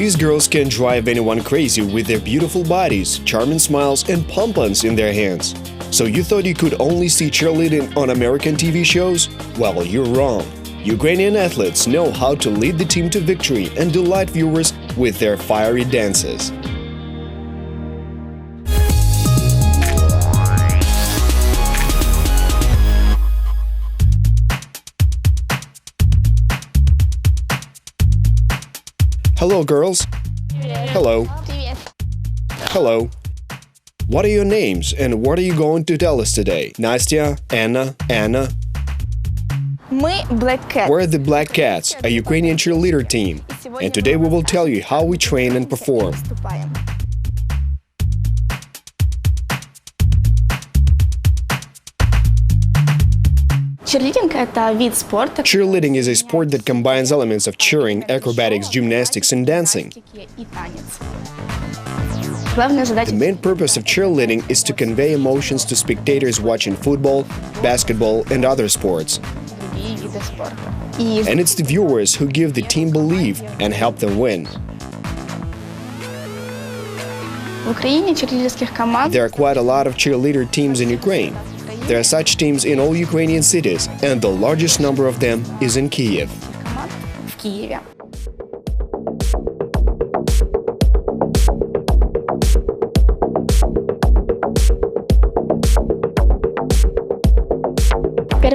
These girls can drive anyone crazy with their beautiful bodies, charming smiles, and pom-poms in their hands. So you thought you could only see cheerleading on American TV shows? Well, you're wrong. Ukrainian athletes know how to lead the team to victory and delight viewers with their fiery dances. Hello, girls. Hello. Hello. What are your names and what are you going to tell us today? Nastya, Anna, Anna. We're the Black Cats, a Ukrainian cheerleader team. And today we will tell you how we train and perform. Cheerleading is a sport that combines elements of cheering, acrobatics, gymnastics, and dancing. The main purpose of cheerleading is to convey emotions to spectators watching football, basketball, and other sports. And it's the viewers who give the team belief and help them win. There are quite a lot of cheerleader teams in Ukraine. There are such teams in all Ukrainian cities, and the largest number of them is in Kyiv.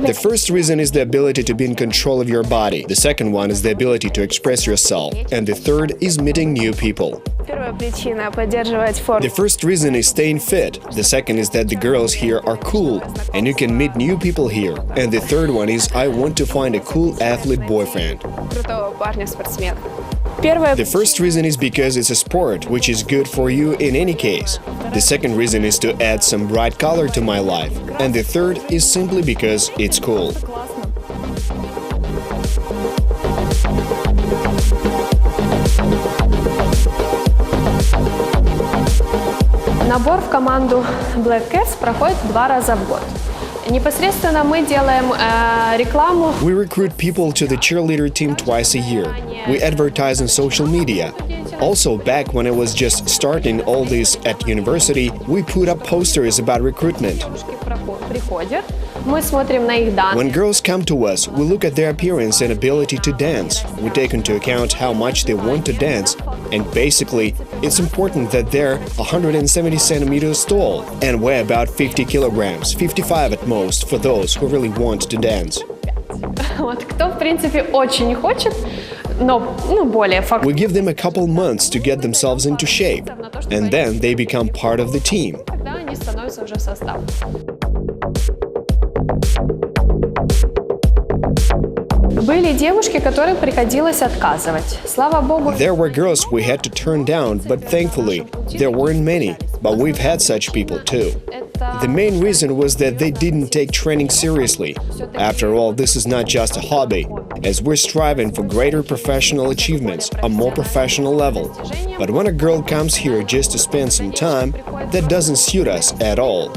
The first reason is the ability to be in control of your body. The second one is the ability to express yourself. And the third is meeting new people. The first reason is staying fit. The second is that the girls here are cool, and you can meet new people here. And the third one is I want to find a cool athlete boyfriend. The first reason is because it's a sport, which is good for you in any case. The second reason is to add some bright color to my life. And the third is simply because it's cool. Набор в команду Black Cats проходит 2 раза в год. Непосредственно мы делаем рекламу. We recruit people to the cheerleader team twice a year. We advertise on social media. Also, back when I was just starting all this at university, we put up posters about recruitment. When girls come to us, we look at their appearance and ability to dance. We take into account how much they want to dance. And basically, it's important that they're 170 centimeters tall and weigh about 50 kilograms, 55 at most for those who really want to dance. We give them a couple months to get themselves into shape, and then they become part of the team. There were girls we had to turn down, but thankfully, there weren't many, but we've had such people too. The main reason was that they didn't take training seriously. After all, this is not just a hobby, as we're striving for greater professional achievements, a more professional level. But when a girl comes here just to spend some time, that doesn't suit us at all.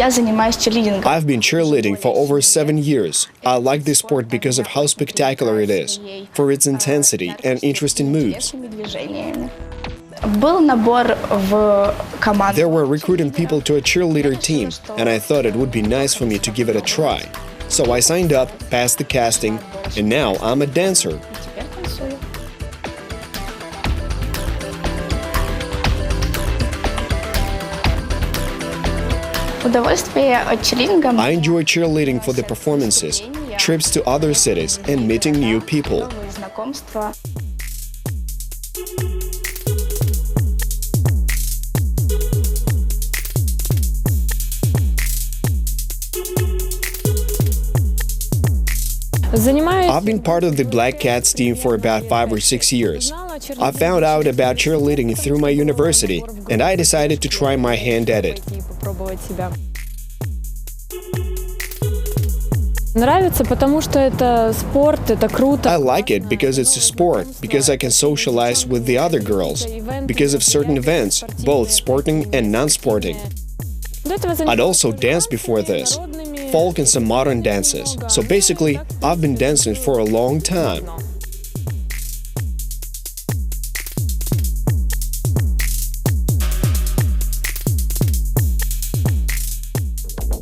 I've been cheerleading for over 7 years. I like this sport because of how spectacular it is, for its intensity and interesting moves. There were recruiting people to a cheerleader team, and I thought it would be nice for me to give it a try. So I signed up, passed the casting, and now I'm a dancer. I enjoy cheerleading for the performances, trips to other cities, and meeting new people. I've been part of the Black Cats team for about 5 or 6 years. I found out about cheerleading through my university, and I decided to try my hand at it. Нравится, потому что это спорт, это круто. I like it because it's a sport, because I can socialize with the other girls, because of certain events, both sporting and non-sporting. I'd also danced before this, folk and some modern dances. So basically, I've been dancing for a long time.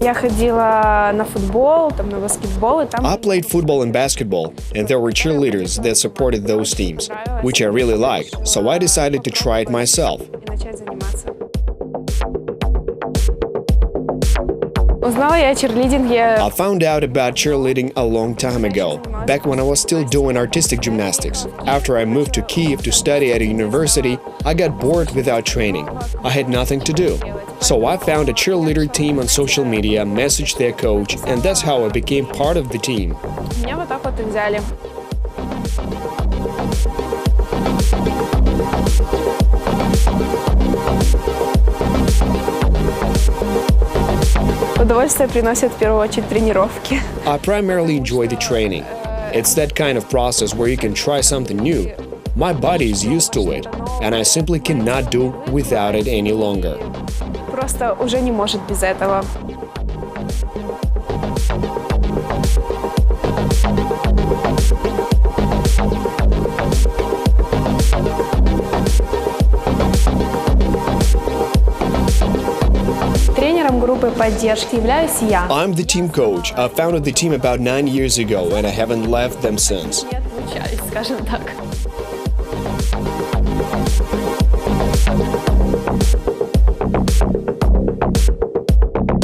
Я ходила на футбол, там, на баскетбол, и там... I played football and basketball, and there were cheerleaders that supported those teams, which I really liked, so I decided to try it myself. И начать заниматься. Узнала я о черлидинге. I found out about cheerleading a long time ago, back when I was still doing artistic gymnastics. After I moved to Kyiv to study at a university, I got bored without training. I had nothing to do. So I found a cheerleader team on social media, messaged their coach, and that's how I became part of the team. Меня вот так вот и взяли. Удовольствие приносят в первую очередь тренировки. I primarily enjoy the training. It's that kind of process where you can try something new. My body is used to it, and I simply cannot do without it any longer. Просто уже не может без этого. Тренером группы поддержки являюсь я. I'm the team coach. I founded the team about 9 years ago, and I haven't left them since. Не отлучаюсь, скажем так.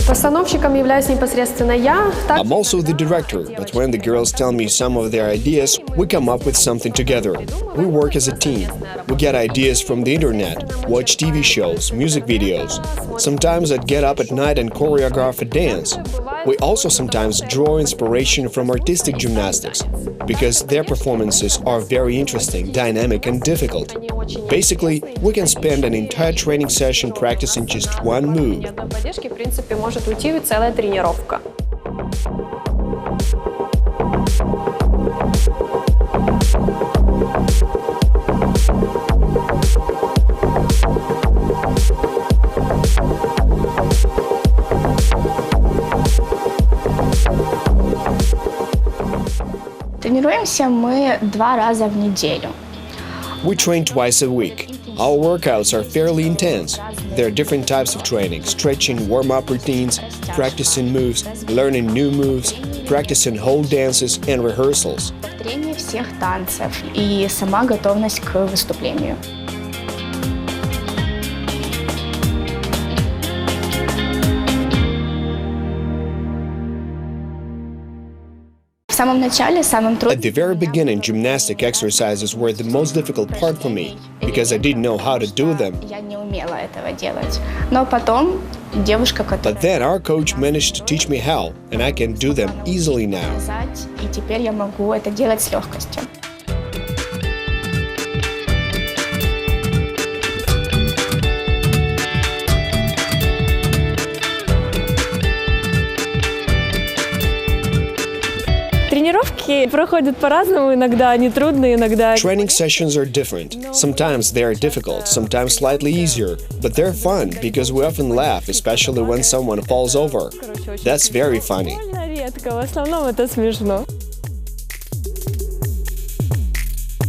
Постановщиком являюсь непосредственно я. I'm also the director, but when the girls tell me some of their ideas, we come up with something together. We work as a team. We get ideas from the internet, watch TV shows, music videos. Sometimes I'd get up at night and choreograph a dance. We also sometimes draw inspiration from artistic gymnastics, because their performances are very interesting, dynamic and difficult. Basically, we can spend an entire training session practicing just one move. Одной поддержки, в принципе, может уйти целая тренировка. Тренируемся мы 2 раза в неделю. We train twice a week. Our workouts are fairly intense. There are different types of training: stretching, warm-up routines, practicing moves, learning new moves, practicing whole dances and rehearsals. Повторение всех танцев и сама готовность к выступлению. В самом начале самым At трудным the very beginning, gymnastic exercises were the most difficult part for me, because I didn't know how to do them. я не умела этого делать. Но потом девушка, But которая then our coach managed to teach me how, and I can do them easily now. сказать, и теперь я могу это делать с легкостью. Тренировки проходят по-разному, иногда они трудные, иногда... Training sessions are different. Sometimes they are difficult, sometimes slightly easier, but they're fun because we often laugh, especially when someone falls over. That's very funny. Довольно редко, в основном это смешно.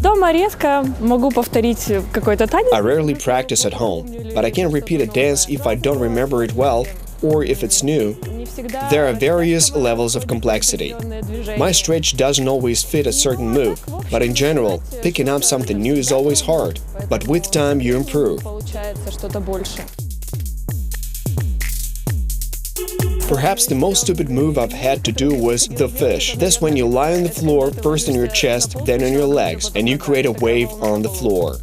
Дома редко могу повторить какой-то танец. I rarely practice at home, but I can repeat a dance if I don't remember it well, or if it's new. There are various levels of complexity. My stretch doesn't always fit a certain move, but in general, picking up something new is always hard. But with time, you improve. Получается что-то больше. Perhaps the most stupid move I've had to do was the fish. That's when you lie on the floor, first on your chest, then on your legs, and you create a wave on the floor.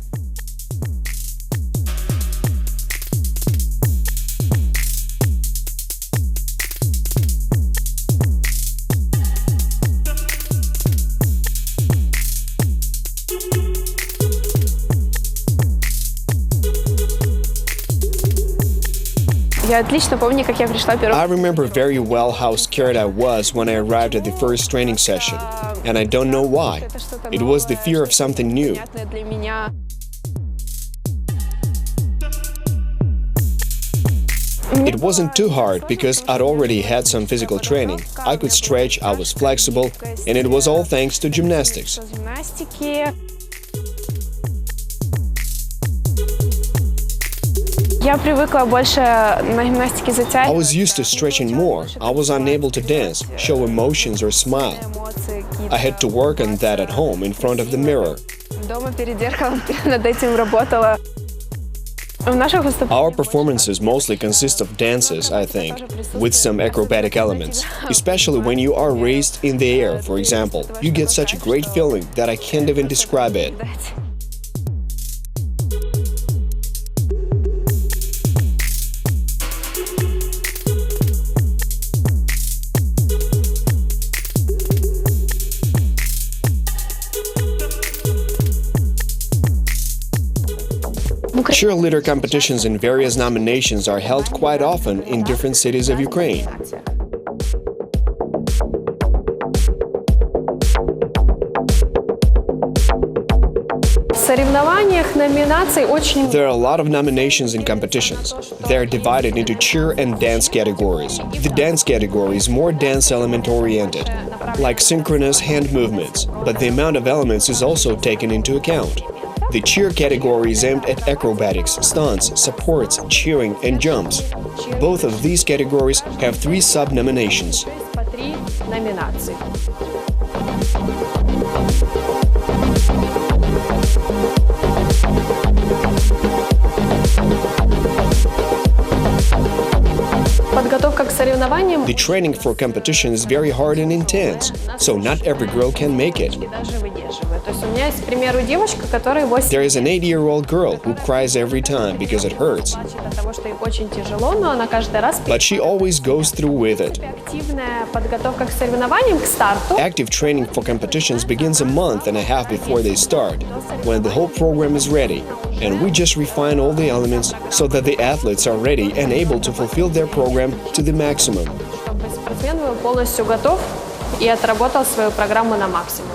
Я отлично помню, как я пришла первый I remember very well how scared I was when I arrived at the first training session, and I don't know why. It was the fear of something new. для меня. It wasn't too hard because I'd already had some physical training. I could stretch, I was flexible, and it was all thanks to gymnastics. Гимнастики. Я привыкла больше на гимнастике I затягивать. was used to stretching more. I was unable to dance, show emotions, or smile. I had to work on that at home in front of the mirror. Дома перед зеркалом над этим работала. В наших Our performances mostly consist of dances, I think, with some acrobatic elements. Especially when you are raised in the air, for example. You get such a great feeling that I can't even describe it. Cheerleader competitions in various nominations are held quite often in different cities of Ukraine. В соревнованиях номинаций очень There are a lot of nominations and competitions. They are divided into cheer and dance categories. The dance category is more dance element oriented, like synchronous hand movements, but the amount of elements is also taken into account. The cheer category is aimed at acrobatics, stunts, supports, cheering, and jumps. Both of these categories have 3 sub-nominations. по 3 номинации. Подготовка к соревнованиям The training for competition is very hard and intense, so not every girl can make it. даже выдерживает. То есть у меня есть, к примеру, девочка, которая 8 There is an 8-year-old girl who cries every time because it hurts, плачет от того, что ей очень тяжело, но она каждый раз but she always goes through with it. активная подготовка к соревнованиям, к старту. Active training for competitions begins a month and a half before they start, when the whole program is ready, and we just refine all the elements so that the athletes are ready and able to fulfill their program to the maximum. Чтобы спортсмен был полностью готов и отработал свою программу на максимум.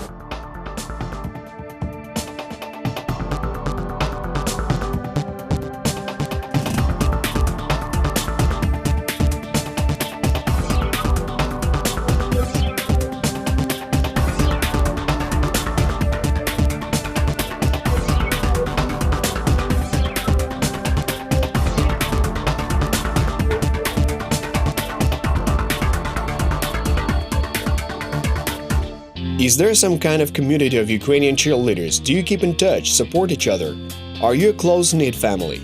Is there some kind of community of Ukrainian cheerleaders? Do you keep in touch, support each other? Are you a close-knit family?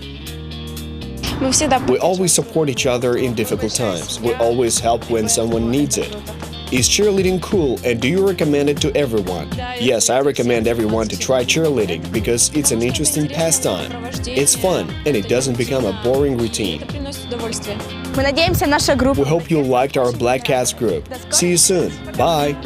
Мы всегда We always support each other in difficult times. We always help when someone needs it. Is cheerleading cool, and do you recommend it to everyone? Yes, I recommend everyone to try cheerleading because it's an interesting pastime. It's fun, and it doesn't become a boring routine. Мы надеемся, наша группа We hope you liked our Black Cats group. See you soon. Bye!